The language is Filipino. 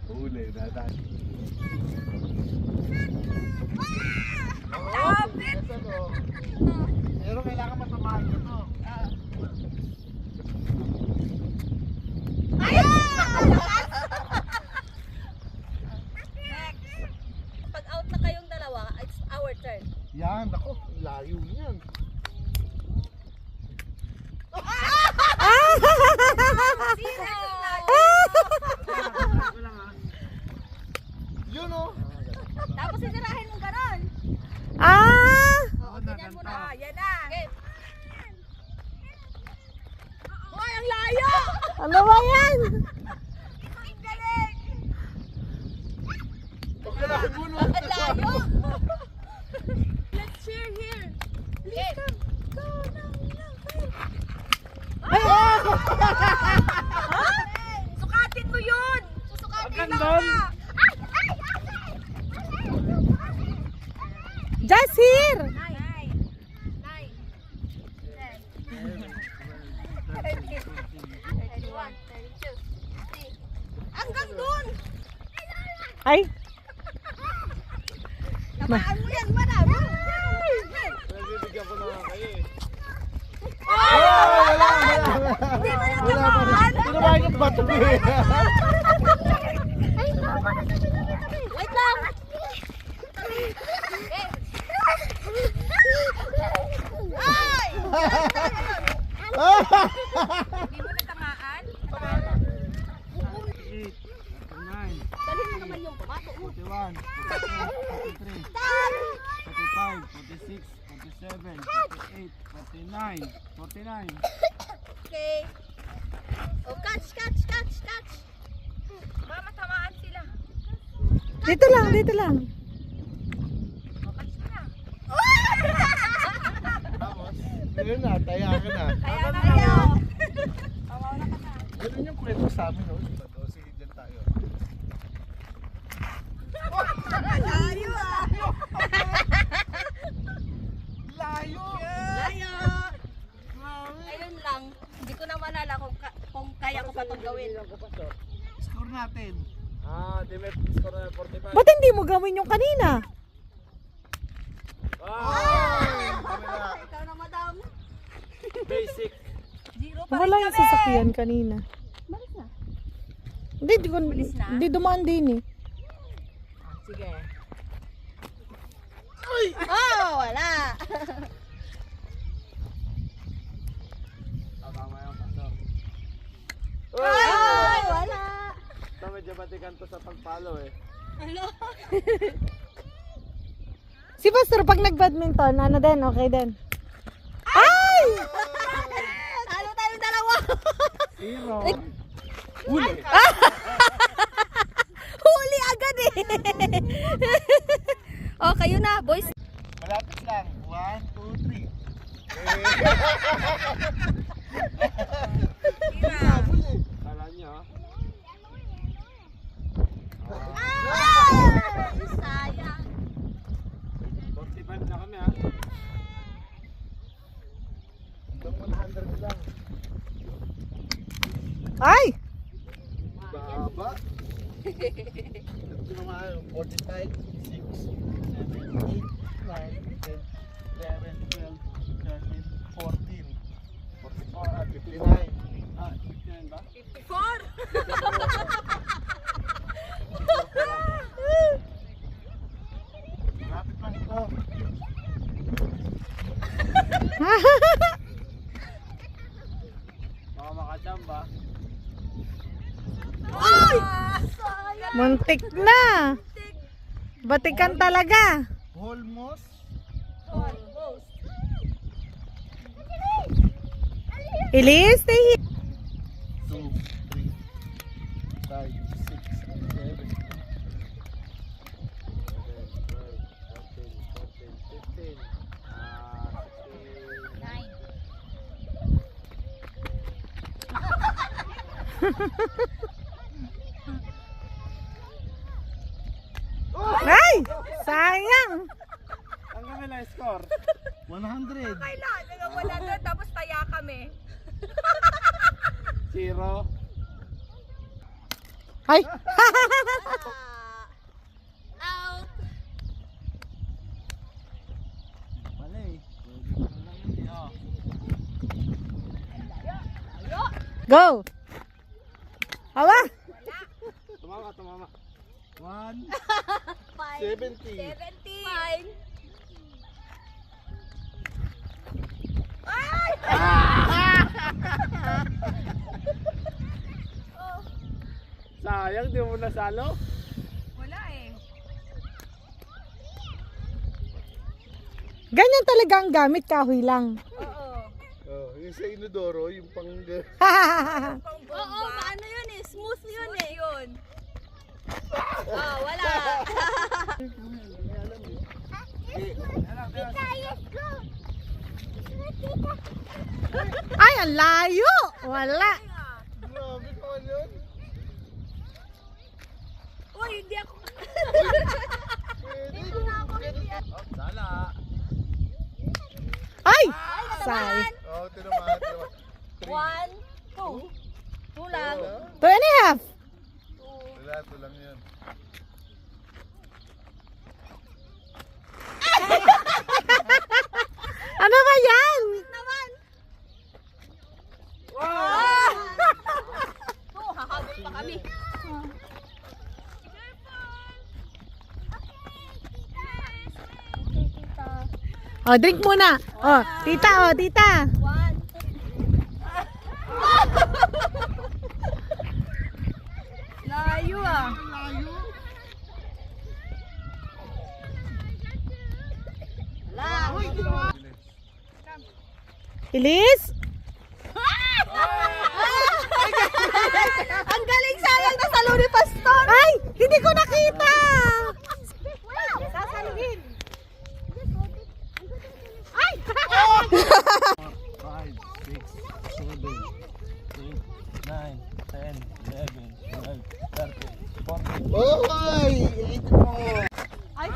Huli, dadan. Lapit! Pero kailangan matamaan ko to. Next. Pag out na kayong dalawa, it's our turn. Yan, ako, layo niyan. Zero! Yun o. Tapos sisirahin mo ganon. Oo, ganyan mo na. Yan na. Okay. Hoy, ang layo! Ano ba yan? Ang galing! Pagkalahin mo no. Ang layo! Let's cheer here. Please come. Go, no. Sukatin mo yun! Susukatin lang Doon. ka! Just here! 9, 10, 31, 32, hanggang dun! Ay, Tamaan mo yan, madam! Nagbibigyan ko na kayo eh. Wala! Hindi mo na Wala pa rin. tamaan! Tinamaan yung bato mo eh. Wait lang! Ay! Hindi mo na tamaan? Dalhin mo naman yung bato mo. 41, 42, 43, 45, 46, 47, 48, 49, 49. Okay. Oh, catch! Baka matamaan sila. dito lang, dito lang. Oh, catch mo na. Tapos, yun na, taya ka na. Kaya na kayo. Pawawa ka na. Ganun yung kwento sa amin, no? O, sige, dyan tayo. Layo ah. Layo! Layo. Ayun lang. Hindi ko na malala kung kaya ko pa itong gawin. Score natin. Di may score na 45. Ba't hindi mo gawin yung kanina? Ikaw na, madam. Basic. Zero pa rin Wala yung kami. sasakyan kanina. Balik na. Hindi, na? hindi dumaan din eh. Sige. Oh, wala. Tama yung pastor. Ay, wala. Ito medyo batikan to sa pagpalo eh. Ano? Si Pastor, pag nag-badminton, ano din, okay din. Ay! Talo tayong dalawa. Zero. Huli agad eh. Oh, kayo na, boys. Malapit lang. 1, 2, 3. Kala nyo Sayang. 45 na kami ha. Hanggang 100 lang. Ay! Baba. Ito naman, 45, 6, 7, 8, 9, 10, 11, 12, 13, 14, 44, 59. 59 ba? 54. Malapit lang ito. Baka makachamba. Ay! Sayang. Muntik na. Batikan talaga. Almost. Almost. Elise, stay here. 2, 3, 5, 6, 7. 12, 14, 15. 16. Ay! Sayang. Ang kanila score? 100. Kailangan wala na, tapos taya kami. 0. Ay! Out. Mali. Pwede lang yun. Oh. Go! Awa! Tumama, tumama. 1. 70. 70. Fine. Sayang, di mo nasalo. Wala eh. Ganyan talaga ang gamit, kahoy lang. Oo. Oh, yung sa inodoro, yung pang... Oo, paano yun eh? Smooth yun eh. Yun. Ah, wala. Ay, ang layo! Wala. Grabe ka yun. Uy, hindi ako. Pwede. Oh, sala. Ay! Say. Oh, tinamaan, tinamaan. 1, 2. 2 lang. 2 and a half. Wala, ito lang yun. Ano ba yan? Naman. Wow! Oh, hahabol pa kami. Oh, drink muna. Oh, tita, oh, tita. 1. Layo ah. Wala. Ilis? Ang galing, sayang na salo ni Pastor. Ay! Hindi ko nakita! Sasaluhin. 5, 6, 7, 8, 9, 10, 11, 12, 13, 14. Oh, ay! Ilit mo. Ay,